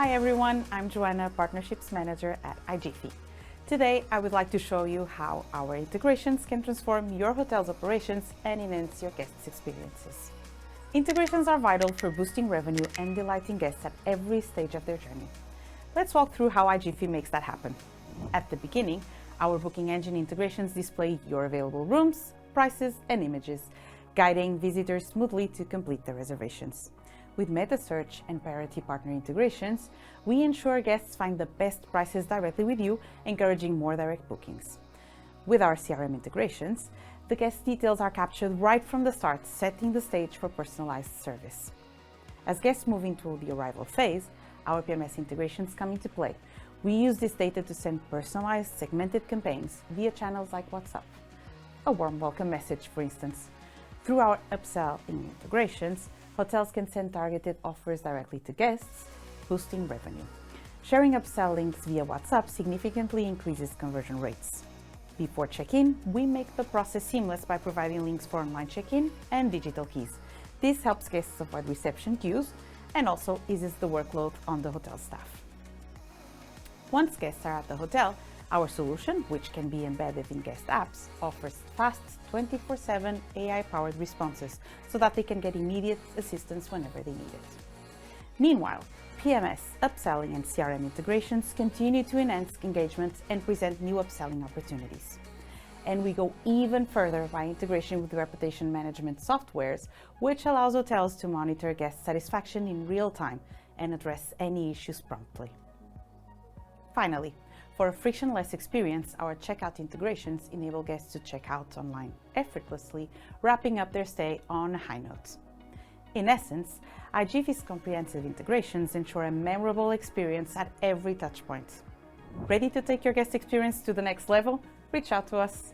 Hi everyone, I'm Joanna, Partnerships Manager at iGiphy. Today, I would like to show you how our integrations can transform your hotel's operations and enhance your guests' experiences. Integrations are vital for boosting revenue and delighting guests at every stage of their journey. Let's walk through how iGiphy makes that happen. At the beginning, our booking engine integrations display your available rooms, prices, and images, guiding visitors smoothly to complete their reservations. With meta search and priority partner integrations, we ensure guests find the best prices directly with you, encouraging more direct bookings. With our CRM integrations, the guest details are captured right from the start, setting the stage for personalized service. As guests move into the arrival phase, our PMS integrations come into play. We use this data to send personalized, segmented campaigns via channels like WhatsApp. A warm welcome message, for instance. Through our upselling integrations, hotels can send targeted offers directly to guests, boosting revenue. Sharing upsell links via WhatsApp significantly increases conversion rates. Before check-in, we make the process seamless by providing links for online check-in and digital keys. This helps guests avoid reception queues and also eases the workload on the hotel staff. Once guests are at the hotel, our solution, which can be embedded in guest apps, offers fast 24/7 AI-powered responses so that they can get immediate assistance whenever they need it. Meanwhile, PMS, upselling, and CRM integrations continue to enhance engagement and present new upselling opportunities. And we go even further by integration with reputation management softwares, which allows hotels to monitor guest satisfaction in real time and address any issues promptly. Finally, for a frictionless experience, our checkout integrations enable guests to check out online effortlessly, wrapping up their stay on a high note. In essence, iGiphy's comprehensive integrations ensure a memorable experience at every touchpoint. Ready to take your guest experience to the next level? Reach out to us.